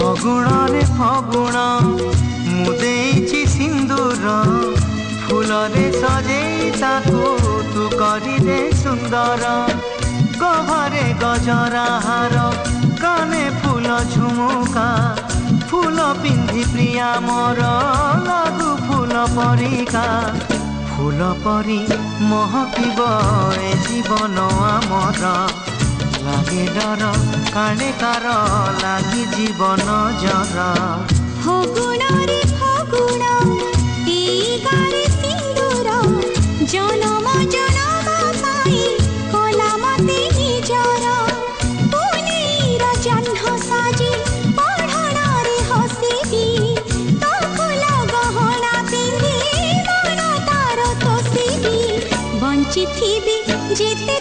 ଫଗୁଣରେ ଫଗୁଣ ମୁଁ ଦେଇଛି ସିନ୍ଦୁର ଫୁଲରେ ସଜେଇ ତାକୁ ତୁ କରିଦେ ସୁନ୍ଦର ଗହରେ ଗଜରା ହାର କାନେ ଫୁଲ ଝୁମୁକା ଫୁଲ ପିନ୍ଧି ପ୍ରିୟା ମୋର ଲାଗୁ ଫୁଲ ପରିକା ଫୁଲ ପରି ମହକିବ ଏ ଜୀବନ ଆମର লাগে ডর কাণে কার লাগি জীবন জর ফগুণরে ফগুণ এই গারে সিন্দুর জনম জনম পাই কলা মতে নিজর পুনেইর জহ্ন সাজি পঢ়ণরে হসিবি তো ফুল গহনা পিন্ধি মন তার তোষিবি বঞ্চিথিবি যেতে